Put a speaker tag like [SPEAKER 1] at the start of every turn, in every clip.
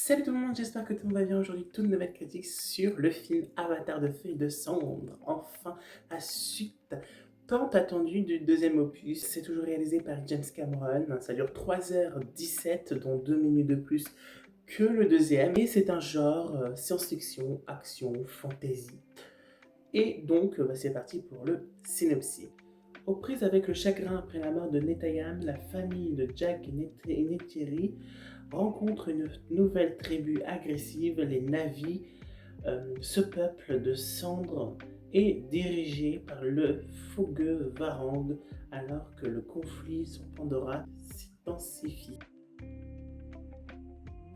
[SPEAKER 1] Salut tout le monde, j'espère que tout le monde va bien. Aujourd'hui, toute une nouvelle critique sur le film Avatar de feu et de cendres. Enfin, la suite tant attendue du deuxième opus. C'est toujours réalisé par James Cameron. Ça dure 3h17, dont 2 minutes de plus que le deuxième. Et c'est un genre science-fiction, action, fantasy. Et donc, c'est parti pour le synopsis. Aux prises avec le chagrin après la mort de Netayam, la famille de Jack et Neytiri rencontre une nouvelle tribu agressive, les Na'vi. Ce peuple de cendres est dirigé par le fougueux Varang alors que le conflit sur Pandora s'intensifie.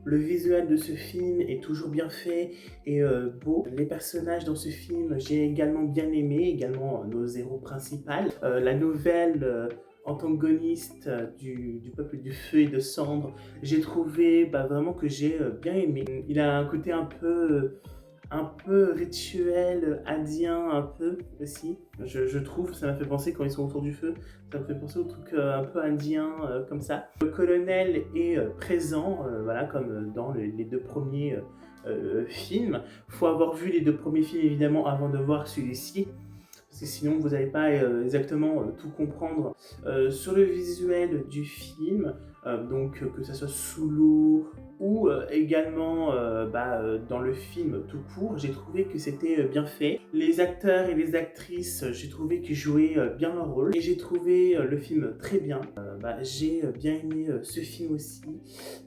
[SPEAKER 1] Le visuel de ce film est toujours bien fait et beau. Les personnages dans ce film, j'ai également bien aimé, également nos héros principaux. La nouvelle antagoniste du peuple du feu et de cendre, j'ai trouvé vraiment que j'ai bien aimé. Il a un côté un peu rituel, indien un peu aussi. Je trouve, ça m'a fait penser quand ils sont autour du feu, ça me fait penser au truc un peu indien comme ça. Le colonel est présent, voilà, comme dans les deux premiers films. Faut avoir vu les deux premiers films évidemment avant de voir celui-ci, parce que sinon vous n'allez pas exactement tout comprendre. Sur le visuel du film, donc que ce soit sous l'eau ou également dans le film tout court, j'ai trouvé que c'était bien fait. Les acteurs et les actrices, j'ai trouvé qu'ils jouaient bien leur rôle et j'ai trouvé le film très bien. J'ai bien aimé ce film aussi.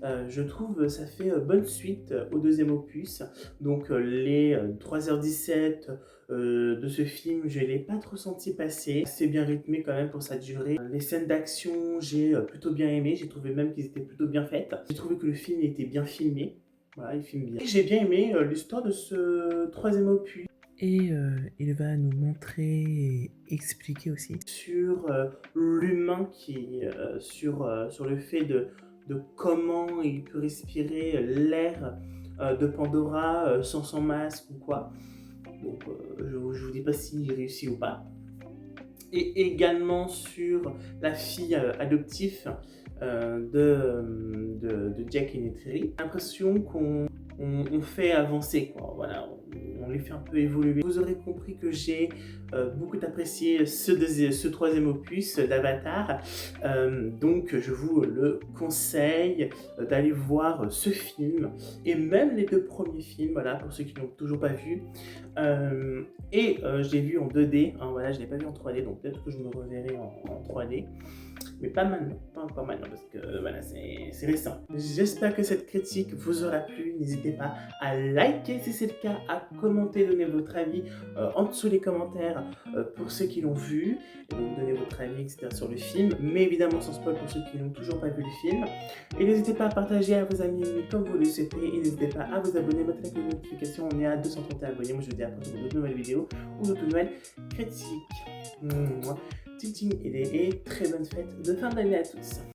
[SPEAKER 1] Je trouve ça fait bonne suite au deuxième opus. Donc les 3h17 de ce film, je ne l'ai pas trop senti passer. C'est bien rythmé quand même pour sa durée. Les scènes d'action, j'ai plutôt bien aimé. J'ai trouvé même qu'ils étaient plutôt bien faites. J'ai trouvé que le film était bien filmé. Voilà, il filme bien. Et j'ai bien aimé l'histoire de ce troisième opus. Et il va nous montrer et expliquer aussi sur l'humain sur le fait de comment il peut respirer l'air de Pandora sans son masque ou quoi. Donc je vous dis pas s'il réussit ou pas. Et également sur la fille adoptive de Jack et Neytiri. J'ai l'impression qu'on fait avancer, quoi. Voilà, on les fait un peu évoluer. Vous aurez compris que j'ai beaucoup apprécié ce troisième opus d'Avatar. Donc je vous le conseille d'aller voir ce film et même les deux premiers films, voilà, pour ceux qui n'ont toujours pas vu. Je l'ai vu en 2D, hein, voilà, je ne l'ai pas vu en 3D, donc peut-être que je me reverrai en 3D. Mais pas maintenant, pas encore maintenant, parce que voilà, c'est récent. J'espère que cette critique vous aura plu. N'hésitez pas à liker si c'est le cas, à commenter, donner votre avis en dessous les commentaires pour ceux qui l'ont vu, et donc donner votre avis, etc. sur le film, mais évidemment sans spoil pour ceux qui n'ont toujours pas vu le film. Et n'hésitez pas à partager à vos amis comme vous le souhaitez, et n'hésitez pas à vous abonner, mettre la notification. On est à 231 abonnés. Moi je vous dis à bientôt pour de nouvelles vidéos ou de nouvelles critiques. Ting ting et très bonne fête de fin d'année à tous.